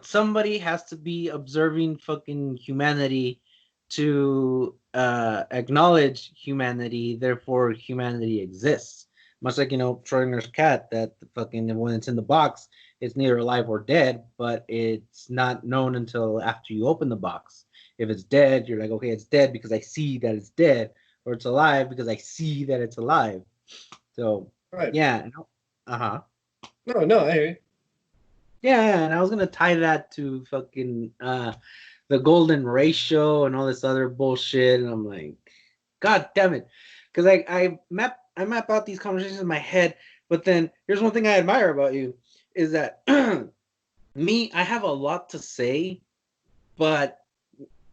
somebody has to be observing fucking humanity to acknowledge humanity, therefore humanity exists. Much like, Schrodinger's cat, that fucking when it's in the box, it's neither alive or dead, but it's not known until after you open the box. If it's dead, you're like, okay, it's dead because I see that it's dead, or it's alive because I see that it's alive. So, Right. yeah. Uh-huh. No, I hear you. Yeah, and I was gonna tie that to fucking the golden ratio and all this other bullshit, and I'm like, God damn it, because I map out these conversations in my head, but then here's one thing I admire about you is that I have a lot to say, but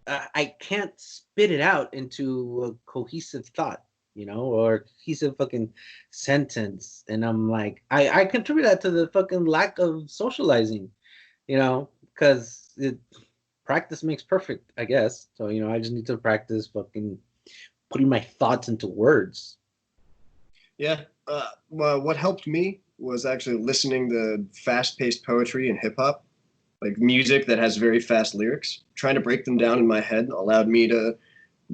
I can't spit it out into a cohesive thought, or cohesive fucking sentence. And I'm like, I contribute that to the fucking lack of socializing, because practice makes perfect, I guess. So, I just need to practice fucking putting my thoughts into words. Yeah. Well, what helped me was actually listening to fast-paced poetry and hip hop, like music that has very fast lyrics. Trying to break them down in my head allowed me to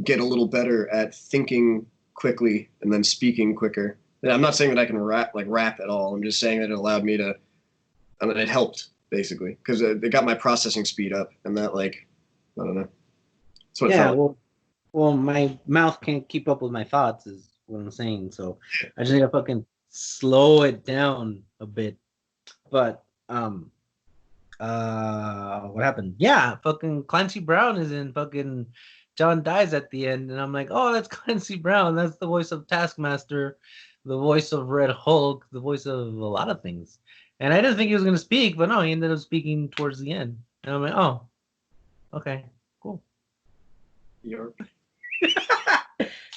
get a little better at thinking quickly and then speaking quicker. And I'm not saying that I can rap at all. I'm just saying that it allowed me to. I mean, it helped basically because it got my processing speed up, and that I don't know. That's what it Yeah, felt like. well, my mouth can't keep up with my thoughts, is what I'm saying. So I just need to fucking slow it down a bit. But what happened? Yeah, fucking Clancy Brown is in fucking John Dies at the end, and I'm like, oh, that's Clancy Brown. That's the voice of Taskmaster, the voice of Red Hulk, the voice of a lot of things. And I didn't think he was gonna speak, but no, he ended up speaking towards the end. And I'm like, oh, okay, cool.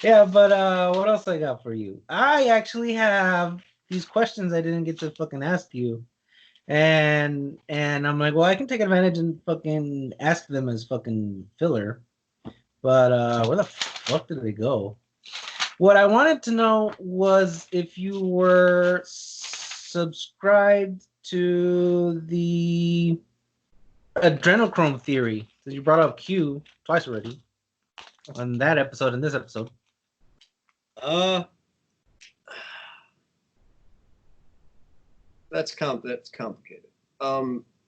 Yeah, but what else I got for you? I actually have these questions I didn't get to fucking ask you. And I'm like, well, I can take advantage and fucking ask them as fucking filler. But where the fuck did they go? What I wanted to know was if you were subscribed to the adrenochrome theory. Because you brought up Q twice already on that episode and this episode. That's complicated.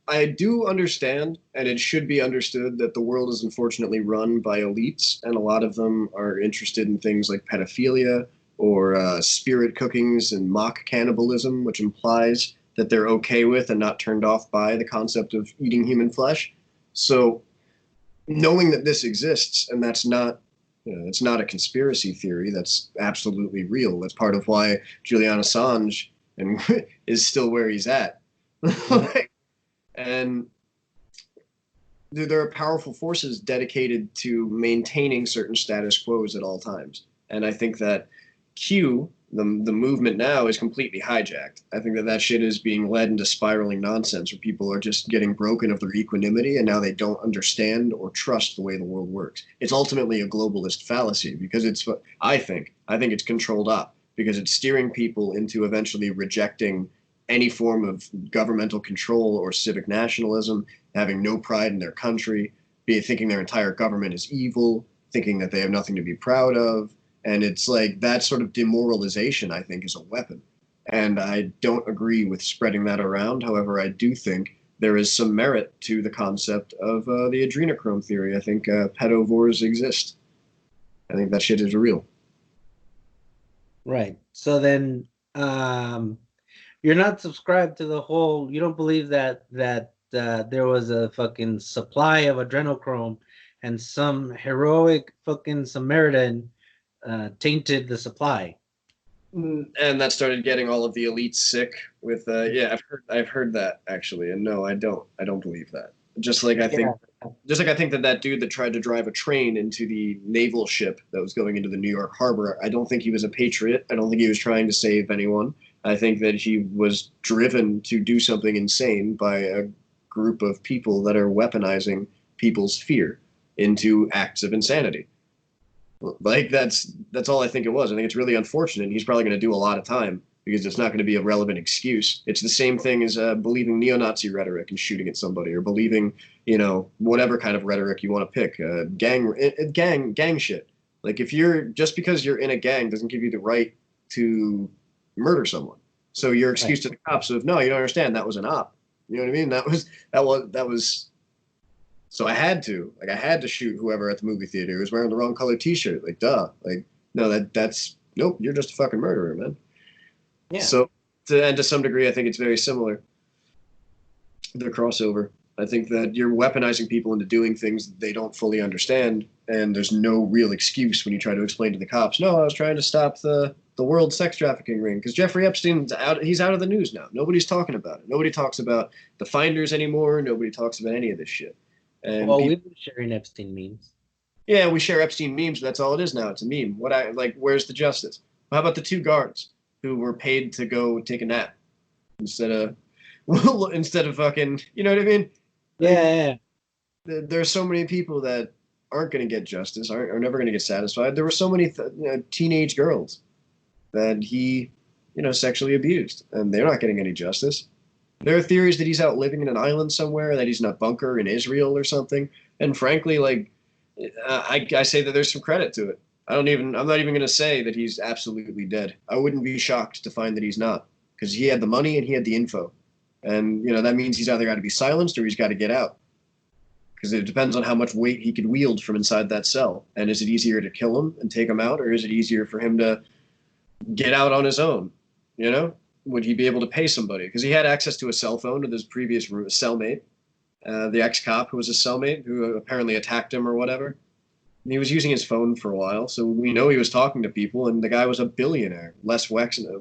I do understand, and it should be understood that the world is unfortunately run by elites, and a lot of them are interested in things like pedophilia or spirit cookings and mock cannibalism, which implies that they're okay with and not turned off by the concept of eating human flesh. So, knowing that this exists and that's not it's not a conspiracy theory. That's absolutely real. That's part of why Julian Assange and is still where he's at. And there are powerful forces dedicated to maintaining certain status quos at all times. And I think that Q, the movement now, is completely hijacked. I think that shit is being led into spiraling nonsense where people are just getting broken of their equanimity and now they don't understand or trust the way the world works. It's ultimately a globalist fallacy because I think it's controlled up because it's steering people into eventually rejecting any form of governmental control or civic nationalism, having no pride in their country, thinking their entire government is evil, thinking that they have nothing to be proud of. And it's like that sort of demoralization, I think, is a weapon. And I don't agree with spreading that around. However, I do think there is some merit to the concept of the adrenochrome theory. I think pedovores exist. I think that shit is real. Right. So then you're not subscribed to the whole, you don't believe that there was a fucking supply of adrenochrome and some heroic fucking Samaritan tainted the supply. and that started getting all of the elites sick with yeah, I've heard that actually, and no, I don't believe that. Just like I think Yeah. just like I think that that dude that tried to drive a train into the naval ship that was going into the New York harbor, I don't think he was a patriot. I don't think he was trying to save anyone. I think that he was driven to do something insane by a group of people that are weaponizing people's fear into acts of insanity. Like that's all I think it was. I think it's really unfortunate. He's probably going to do a lot of time because it's not going to be a relevant excuse. It's the same thing as believing neo-Nazi rhetoric and shooting at somebody, or believing, whatever kind of rhetoric you want to pick, gang shit. Like if you're just because you're in a gang doesn't give you the right to murder someone. So your excuse to the cops of no, you don't understand that was an op. You know what I mean? That was. So I had to shoot whoever at the movie theater who was wearing the wrong color T-shirt. Like, duh. Like, no, that's nope. You're just a fucking murderer, man. Yeah. So, to some degree, I think it's very similar. The crossover. I think that you're weaponizing people into doing things that they don't fully understand, and there's no real excuse when you try to explain to the cops. No, I was trying to stop the world sex trafficking ring because Jeffrey Epstein's out. He's out of the news now. Nobody's talking about it. Nobody talks about the finders anymore. Nobody talks about any of this shit. And well, we've been sharing Epstein memes. Yeah, we share Epstein memes, but that's all it is now. It's a meme. Where's the justice? How about the two guards who were paid to go take a nap instead of fucking, you know what I mean? Yeah. There's so many people that aren't going to get justice, are never going to get satisfied. There were so many teenage girls that he, sexually abused, and they're not getting any justice. There are theories that he's out living in an island somewhere, that he's in a bunker in Israel or something. And frankly, I say that there's some credit to it. I'm not even going to say that he's absolutely dead. I wouldn't be shocked to find that he's not, because he had the money and he had the info. And, that means he's either got to be silenced or he's got to get out. Because it depends on how much weight he could wield from inside that cell. And is it easier to kill him and take him out, or is it easier for him to get out on his own? Would he be able to pay somebody? Because he had access to a cell phone with his previous cellmate, the ex-cop who was a cellmate who apparently attacked him or whatever. And he was using his phone for a while, so we know he was talking to people, and the guy was a billionaire. Wes Wexner.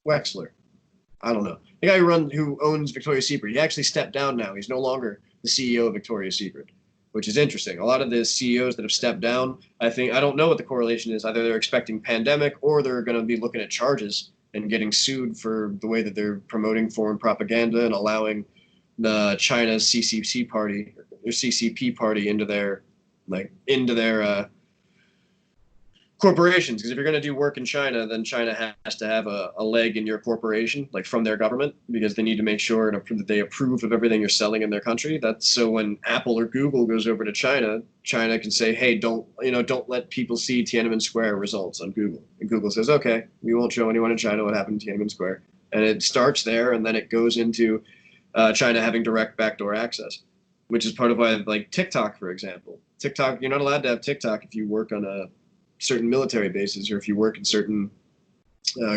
Wexler. I don't know. The guy who owns Victoria's Secret. He actually stepped down now. He's no longer the CEO of Victoria's Secret, which is interesting. A lot of the CEOs that have stepped down, I don't know what the correlation is. Either they're expecting pandemic or they're going to be looking at charges and getting sued for the way that they're promoting foreign propaganda and allowing the China's CCP party into their corporations. Because if you're going to do work in China, then China has to have a leg in your corporation, like from their government, because they need to make sure that they approve of everything you're selling in their country. That's so when Apple or Google goes over to China, China can say, hey, don't let people see Tiananmen Square results on Google. And Google says, okay, we won't show anyone in China what happened in Tiananmen Square. And it starts there, and then it goes into China having direct backdoor access, which is part of why, like TikTok, for example. TikTok, you're not allowed to have TikTok if you work on certain military bases or if you work in certain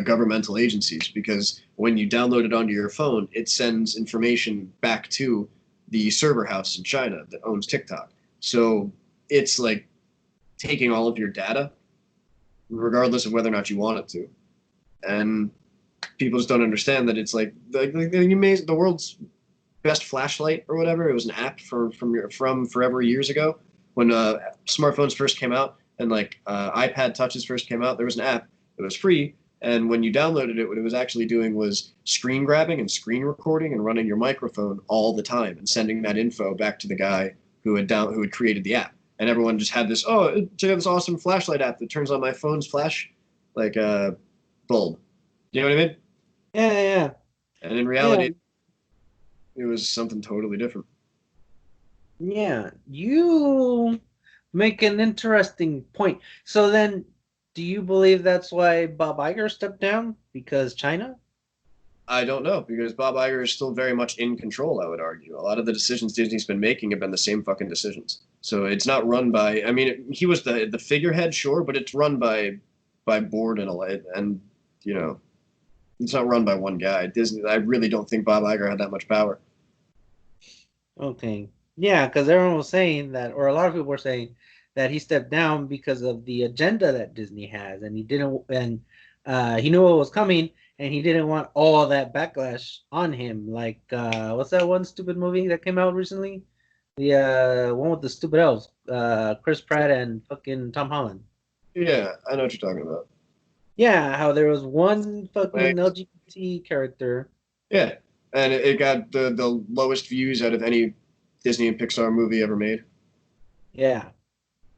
governmental agencies, because when you download it onto your phone, it sends information back to the server house in China that owns TikTok. So it's like taking all of your data, regardless of whether or not you want it to. And people just don't understand that it's like the world's best flashlight or whatever. It was an app from forever years ago when smartphones first came out. And iPad touches first came out, there was an app that was free, and when you downloaded it, what it was actually doing was screen grabbing and screen recording and running your microphone all the time and sending that info back to the guy who had created the app. And everyone just had this, check out this awesome flashlight app that turns on my phone's flash like a bulb. You know what I mean? Yeah. And in reality, it was something totally different. Yeah, you make an interesting point. So then, do you believe that's why Bob Iger stepped down? Because China? I don't know, because Bob Iger is still very much in control, I would argue. A lot of the decisions Disney's been making have been the same fucking decisions. So it's not run by, he was the figurehead, sure, but it's run by board and it's not run by one guy. Disney, I really don't think Bob Iger had that much power. Okay. Yeah, because everyone was saying that, or a lot of people were saying that he stepped down because of the agenda that Disney has, and he knew what was coming, and he didn't want all that backlash on him. Like, what's that one stupid movie that came out recently? The one with the stupid elves, Chris Pratt and fucking Tom Holland. Yeah, I know what you're talking about. Yeah, how there was one Like, fucking LGBT character. yeah, and it got the lowest views out of any Disney and Pixar movie ever made. Yeah,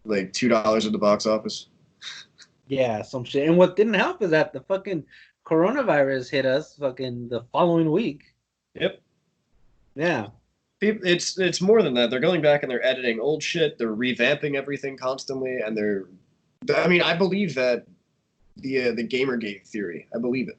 Like $2 at the box office. yeah, some shit. And what didn't help is that the fucking coronavirus hit us fucking the following week. Yep. Yeah. It's more than that. They're going back and they're editing old shit. They're revamping everything constantly, and they're. I mean, I believe that the Gamergate theory. I believe it.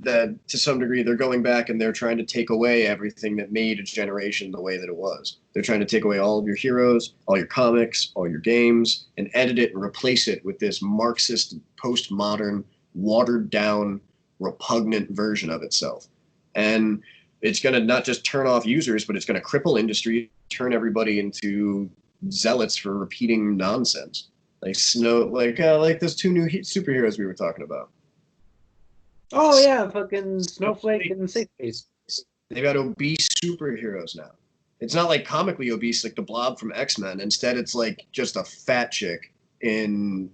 That to some degree they're going back and they're trying to take away everything that made a generation the way that it was. They're trying to take away all of your heroes, all your comics, all your games, and edit it and replace it with this Marxist, postmodern, watered down, repugnant version of itself. And it's going to not just turn off users, but it's going to cripple industry, turn everybody into zealots for repeating nonsense. Like those two new superheroes we were talking about. Oh yeah, fucking Snowflake and Safe Face. They've got obese superheroes now. It's not like comically obese like the Blob from X-Men. Instead, it's like just a fat chick in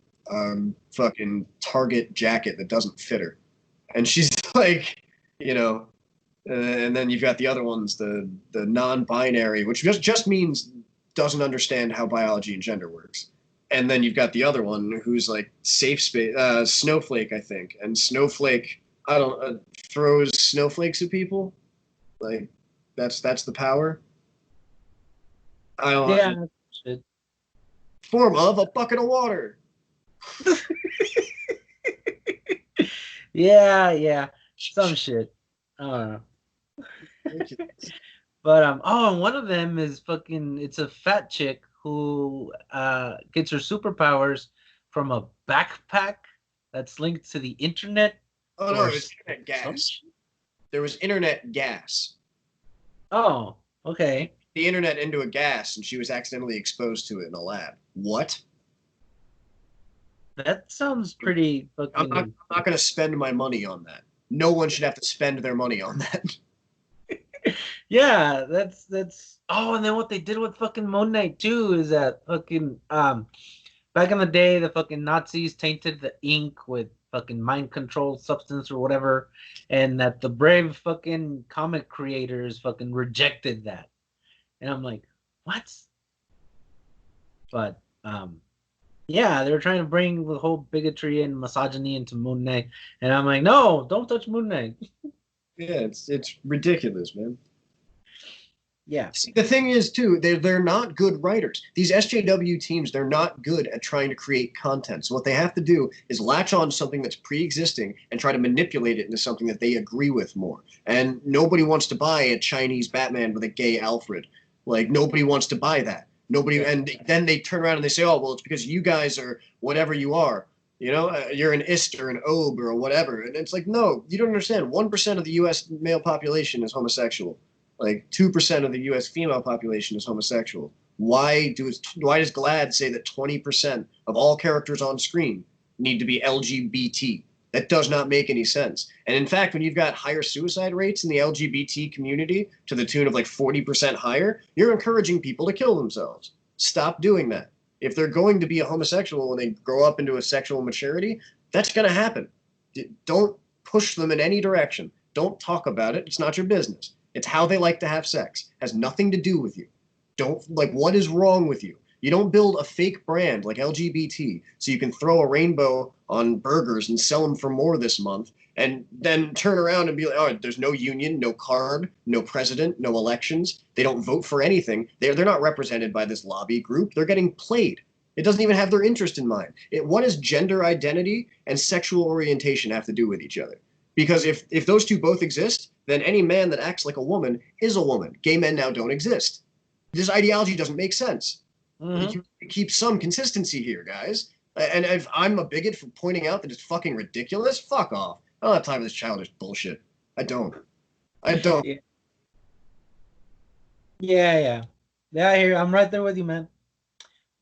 fucking Target jacket that doesn't fit her, and she's like, you know. And then you've got the other ones, the non-binary, which just means doesn't understand how biology and gender works. And then you've got the other one who's like safe space, Snowflake, I think, and Snowflake, I don't throws snowflakes at people. Like that's the power. I don't Yeah. Shit. form of a bucket of water. Yeah, yeah. Some shit. I don't know. But oh, and one of them is fucking it's a fat chick who gets her superpowers from a backpack that's linked to the internet Oh no, or it was internet some gas. shit. There was internet gas. Oh, okay. The internet into a gas, and she was accidentally exposed to it in a lab. What? That sounds pretty I'm fucking not going to spend my money on that. No one should have to spend their money on that. yeah, that's oh, and then what they did with fucking Moon Knight too is that fucking back in the day the fucking Nazis tainted the ink with fucking mind control substance or whatever, and that the brave fucking comic creators fucking rejected that. And I'm like, what? But yeah, they were trying to bring the whole bigotry and misogyny into Moon Knight, and I'm like, no, don't touch Moon Knight. Yeah, it's ridiculous, man. Yeah. See, the thing is, too, they're not good writers. These SJW teams, they're not good at trying to create content. So what they have to do is latch on to something that's pre-existing and try to manipulate it into something that they agree with more. And nobody wants to buy a Chinese Batman with a gay Alfred. Like, nobody wants to buy that. Nobody, and then they turn around and they say, oh, well, it's because you guys are whatever you are. You know, you're an ist or an obe or whatever. And it's like, no, you don't understand. 1% of the U.S. male population is homosexual. Like 2% of the U.S. female population is homosexual. Why does GLAAD say that 20% of all characters on screen need to be LGBT? That does not make any sense. And in fact, when you've got higher suicide rates in the LGBT community to the tune of like 40% higher, you're encouraging people to kill themselves. Stop doing that. If they're going to be a homosexual when they grow up into a sexual maturity, that's going to happen. Don't push them in any direction. Don't talk about it. It's not your business. It's how they like to have sex. It has nothing to do with you. Don't, like, what is wrong with you? You don't build a fake brand like LGBT so you can throw a rainbow on burgers and sell them for more this month and then turn around and be like, oh, there's no union, no CARB, no president, no elections. They don't vote for anything. They're not represented by this lobby group. They're getting played. It doesn't even have their interest in mind. What does gender identity and sexual orientation have to do with each other? Because if those two both exist, then any man that acts like a woman is a woman. Gay men now don't exist. This ideology doesn't make sense. Mm-hmm. You keep some consistency here, guys. And if I'm a bigot for pointing out that it's fucking ridiculous, fuck off. I don't have time for this childish bullshit. I don't. Yeah. Yeah, yeah. Yeah, I hear you. I'm right there with you, man.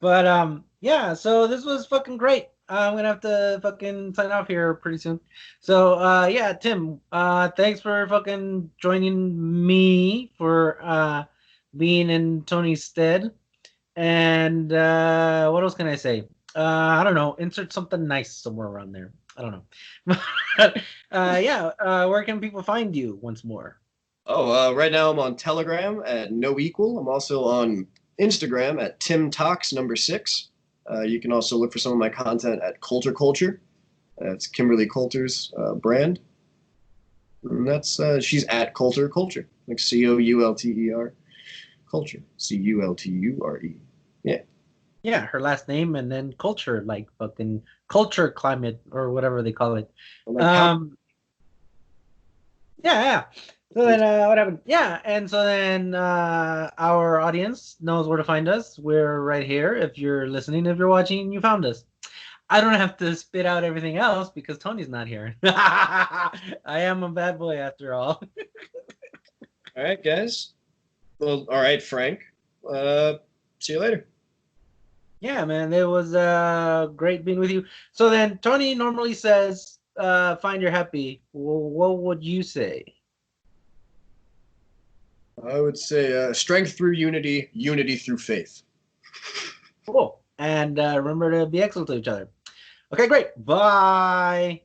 But yeah, so this was fucking great. I'm gonna have to fucking sign off here pretty soon. So yeah, Tim, thanks for fucking joining me for being in Tony's stead. And what else can I say? I don't know. Insert something nice somewhere around there. I don't know. Yeah, where can people find you once more? Oh, right now I'm on Telegram at No Equal. I'm also on Instagram at Tim Talks number 6. You can also look for some of my content at Coulter Culture. That's Kimberly Coulter's brand. And that's she's at Coulter Culture, like Coulter Culture, Culture. Yeah. Yeah, her last name and then culture, like fucking culture climate or whatever they call it. Like how? Um, yeah, yeah. So then, what happened? Yeah, and so then our audience knows where to find us. We're right here. If you're listening, if you're watching, you found us. I don't have to spit out everything else because Tony's not here. I am a bad boy after all. All right, guys. Well, all right, Frank. See you later. Yeah, man, it was great being with you. So then, Tony normally says, "Find your happy." Well, what would you say? I would say strength through unity, unity through faith. Cool. And remember to be excellent to each other. Okay, great. Bye.